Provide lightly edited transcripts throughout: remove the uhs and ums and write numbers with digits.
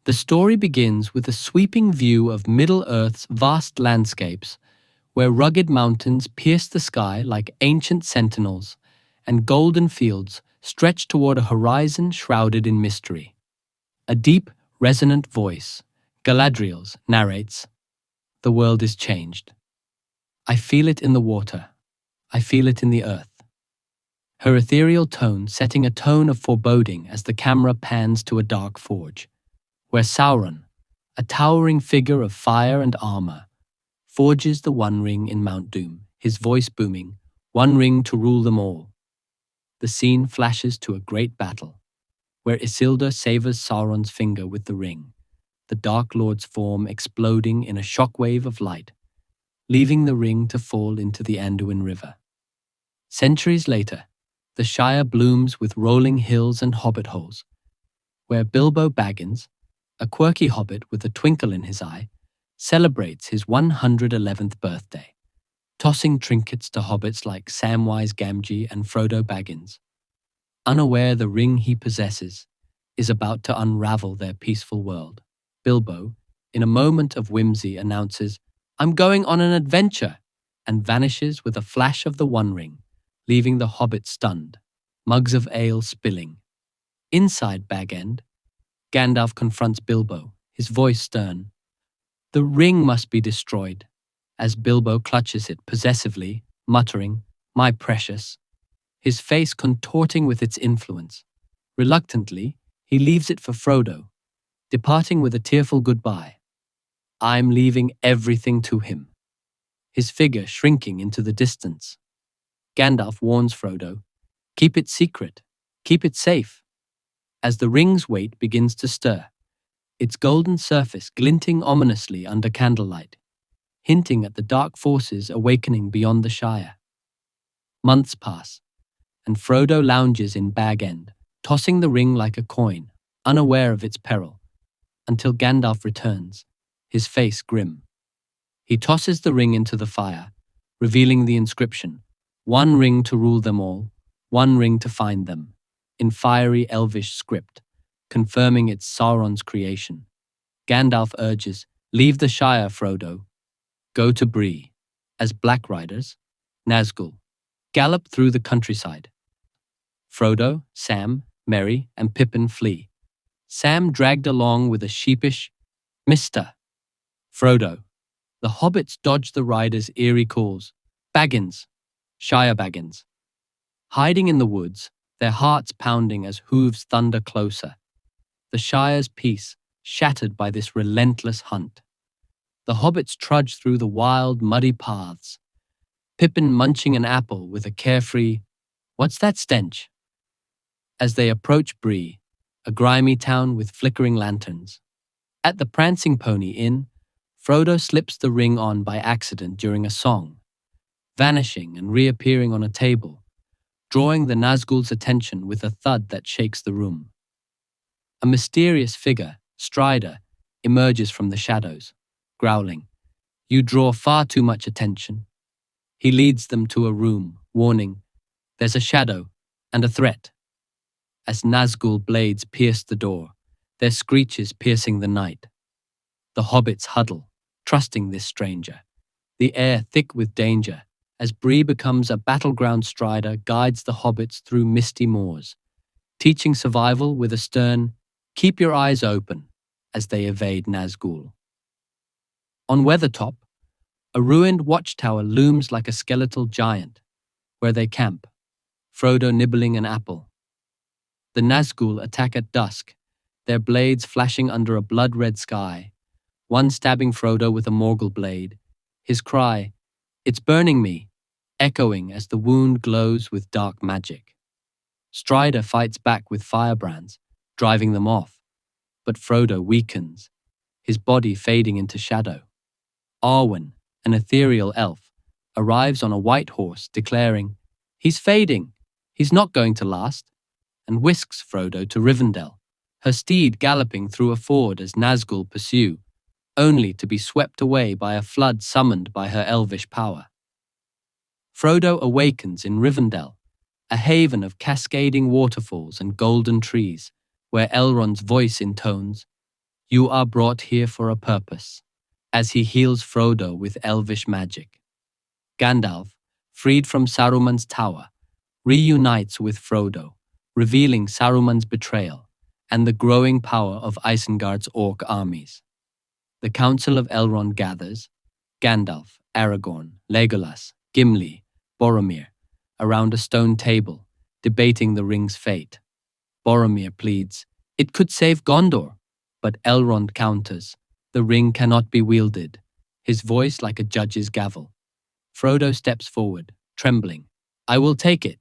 The story begins with a sweeping view of Middle-earth's vast landscapes, where rugged mountains pierce the sky like ancient sentinels, and golden fields stretch toward a horizon shrouded in mystery. A deep, resonant voice, Galadriel's, narrates, "The world is changed. I feel it in the water. I feel it in the earth." Her ethereal tone setting a tone of foreboding as the camera pans to a dark forge, where Sauron, a towering figure of fire and armor, forges the One Ring in Mount Doom, his voice booming, "One ring to rule them all." The scene flashes to a great battle, where Isildur savors Sauron's finger with the ring, the Dark Lord's form exploding in a shockwave of light, leaving the ring to fall into the Anduin River. Centuries later, the Shire blooms with rolling hills and hobbit holes, where Bilbo Baggins, a quirky hobbit with a twinkle in his eye, celebrates his 111th birthday, tossing trinkets to hobbits like Samwise Gamgee and Frodo Baggins, unaware the ring he possesses is about to unravel their peaceful world. Bilbo, in a moment of whimsy, announces, "I'm going on an adventure," and vanishes with a flash of the One Ring, leaving the hobbit stunned, mugs of ale spilling. Inside Bag End, Gandalf confronts Bilbo, his voice stern. "The ring must be destroyed," as Bilbo clutches it possessively, muttering, "My precious," his face contorting with its influence. Reluctantly, he leaves it for Frodo, departing with a tearful goodbye. "I'm leaving everything to him," his figure shrinking into the distance. Gandalf warns Frodo, "Keep it secret, keep it safe," as the ring's weight begins to stir, its golden surface glinting ominously under candlelight, hinting at the dark forces awakening beyond the Shire. Months pass, and Frodo lounges in Bag End, tossing the ring like a coin, unaware of its peril, until Gandalf returns, his face grim. He tosses the ring into the fire, revealing the inscription, "One ring to rule them all, one ring to find them," in fiery elvish script, confirming it's Sauron's creation. Gandalf urges, "Leave the Shire, Frodo. Go to Bree," as Black Riders, Nazgul, gallop through the countryside. Frodo, Sam, Merry, and Pippin flee, Sam dragged along with a sheepish, "Mister." Frodo. The hobbits dodge the riders' eerie calls, "Baggins, Shire Baggins." Hiding in the woods, their hearts pounding as hooves thunder closer, the Shire's peace shattered by this relentless hunt. The hobbits trudge through the wild, muddy paths, Pippin munching an apple with a carefree, "What's that stench?" as they approach Bree, a grimy town with flickering lanterns. At the Prancing Pony Inn, Frodo slips the ring on by accident during a song, vanishing and reappearing on a table, drawing the Nazgul's attention with a thud that shakes the room. A mysterious figure, Strider, emerges from the shadows, growling, "You draw far too much attention." He leads them to a room, warning, "There's a shadow and a threat." As Nazgul blades pierce the door, their screeches piercing the night. The hobbits huddle, trusting this stranger, the air thick with danger, as Bree becomes a battleground. Strider guides the hobbits through misty moors, teaching survival with a stern, "Keep your eyes open," as they evade Nazgul. On Weathertop, a ruined watchtower looms like a skeletal giant, where they camp, Frodo nibbling an apple. The Nazgul attack at dusk, their blades flashing under a blood-red sky, one stabbing Frodo with a Morgul blade, his cry, "It's burning me," echoing as the wound glows with dark magic. Strider fights back with firebrands, driving them off, but Frodo weakens, his body fading into shadow. Arwen, an ethereal elf, arrives on a white horse, declaring, "He's fading, he's not going to last," and whisks Frodo to Rivendell, her steed galloping through a ford as Nazgul pursue, only to be swept away by a flood summoned by her elvish power. Frodo awakens in Rivendell, a haven of cascading waterfalls and golden trees, where Elrond's voice intones, You are brought here for a purpose, as he heals Frodo with elvish magic. Gandalf, freed from Saruman's tower, reunites with Frodo, revealing Saruman's betrayal and the growing power of Isengard's orc armies. The Council of Elrond gathers, Gandalf, Aragorn, Legolas, Gimli, Boromir, around a stone table, debating the ring's fate. Boromir pleads, "It could save Gondor," but Elrond counters, "The ring cannot be wielded," his voice like a judge's gavel. Frodo steps forward, trembling. "I will take it,"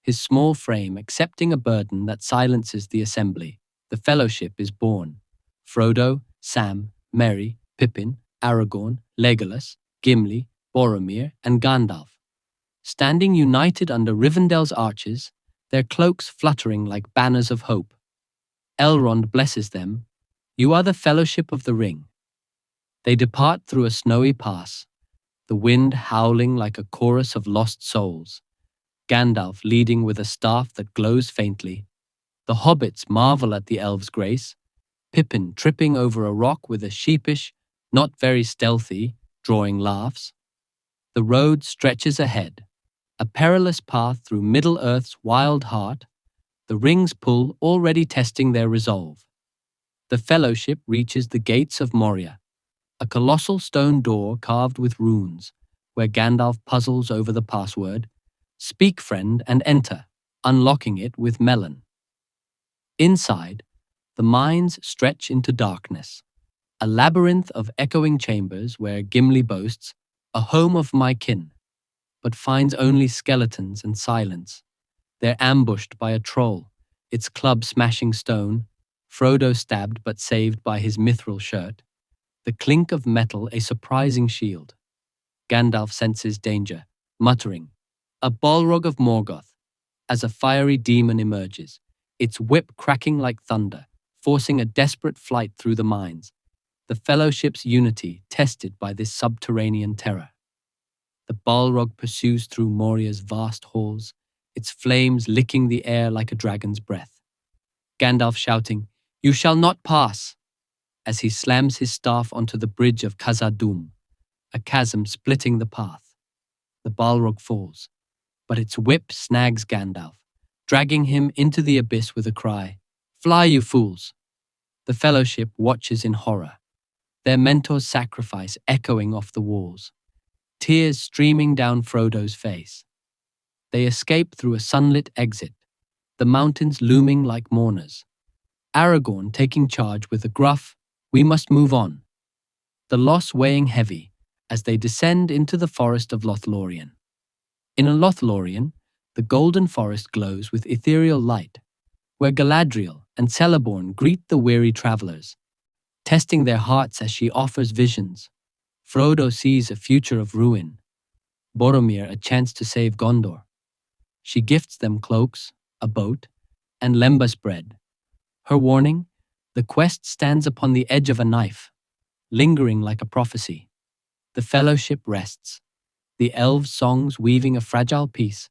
his small frame accepting a burden that silences the assembly. The fellowship is born. Frodo, Sam, Merry, Pippin, Aragorn, Legolas, Gimli, Boromir, and Gandalf. Standing united under Rivendell's arches, their cloaks fluttering like banners of hope. Elrond blesses them. "You are the fellowship of the ring." They depart through a snowy pass, the wind howling like a chorus of lost souls. Gandalf leading with a staff that glows faintly. The hobbits marvel at the elves' grace. Pippin tripping over a rock with a sheepish, not very stealthy, drawing laughs. The road stretches ahead, a perilous path through Middle-earth's wild heart, the ring's pull already testing their resolve. The fellowship reaches the gates of Moria, a colossal stone door carved with runes, where Gandalf puzzles over the password, "Speak, friend, and enter," unlocking it with Melon. Inside, the mines stretch into darkness, a labyrinth of echoing chambers where Gimli boasts, "A home of my kin," but finds only skeletons and silence. They're ambushed by a troll, its club smashing stone, Frodo stabbed but saved by his mithril shirt, the clink of metal a surprising shield. Gandalf senses danger, muttering, "A Balrog of Morgoth," as a fiery demon emerges, its whip cracking like thunder, forcing a desperate flight through the mines, the fellowship's unity tested by this subterranean terror. The Balrog pursues through Moria's vast halls, its flames licking the air like a dragon's breath. Gandalf shouting, "You shall not pass," as he slams his staff onto the bridge of Khazad-dûm, a chasm splitting the path. The Balrog falls, but its whip snags Gandalf, dragging him into the abyss with a cry, "Fly, you fools!" The fellowship watches in horror, their mentor's sacrifice echoing off the walls, tears streaming down Frodo's face. They escape through a sunlit exit, the mountains looming like mourners. Aragorn taking charge with a gruff, "We must move on," the loss weighing heavy as they descend into the forest of Lothlorien. In a Lothlorien, the golden forest glows with ethereal light, where Galadriel and Celeborn greet the weary travelers, testing their hearts as she offers visions. Frodo sees a future of ruin, Boromir a chance to save Gondor. She gifts them cloaks, a boat, and lembas bread. Her warning, the quest stands upon the edge of a knife, lingering like a prophecy. The fellowship rests, the elves' songs weaving a fragile peace,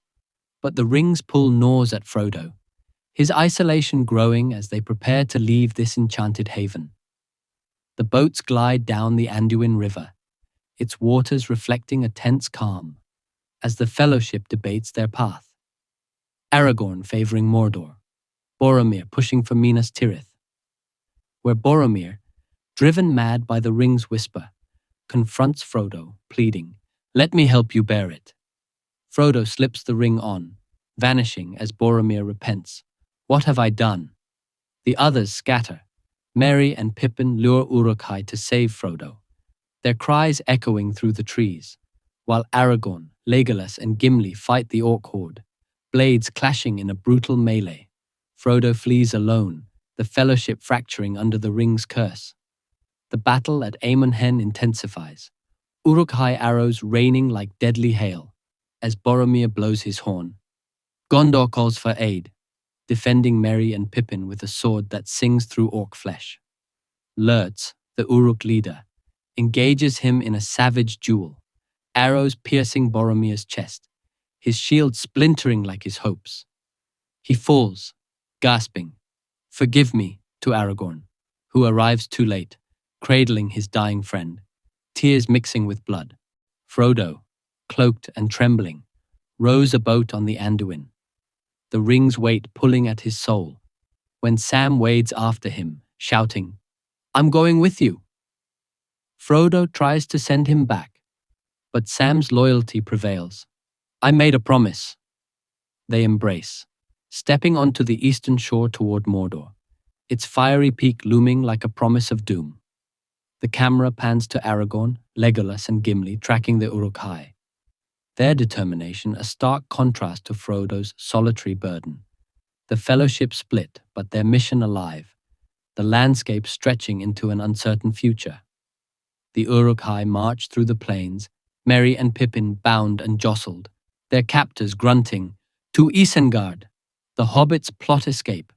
but the ring's pull gnaws at Frodo, his isolation growing as they prepare to leave this enchanted haven. The boats glide down the Anduin River, its waters reflecting a tense calm, as the fellowship debates their path. Aragorn favoring Mordor, Boromir pushing for Minas Tirith, where Boromir, driven mad by the ring's whisper, confronts Frodo, pleading, "Let me help you bear it." Frodo slips the ring on, vanishing as Boromir repents, "What have I done?" The others scatter. Merry and Pippin lure Uruk-hai to save Frodo, their cries echoing through the trees, while Aragorn, Legolas, and Gimli fight the orc horde, blades clashing in a brutal melee. Frodo flees alone, the fellowship fracturing under the ring's curse. The battle at Amon Hen intensifies, Uruk-hai arrows raining like deadly hail, as Boromir blows his horn. Gondor calls for aid, defending Merry and Pippin with a sword that sings through orc flesh. Lurtz, the Uruk leader, engages him in a savage duel, arrows piercing Boromir's chest, his shield splintering like his hopes. He falls, gasping, "Forgive me," to Aragorn, who arrives too late, cradling his dying friend, tears mixing with blood. Frodo, cloaked and trembling, rows a boat on the Anduin, the ring's weight pulling at his soul, when Sam wades after him, shouting, "I'm going with you." Frodo tries to send him back, but Sam's loyalty prevails. "I made a promise." They embrace, stepping onto the eastern shore toward Mordor, its fiery peak looming like a promise of doom. The camera pans to Aragorn, Legolas, and Gimli tracking the Uruk-hai, their determination a stark contrast to Frodo's solitary burden. The Fellowship split, but their mission alive, the landscape stretching into an uncertain future. The Uruk-hai march through the plains, Merry and Pippin bound and jostled, their captors grunting, "To Isengard!" The hobbits plot escape,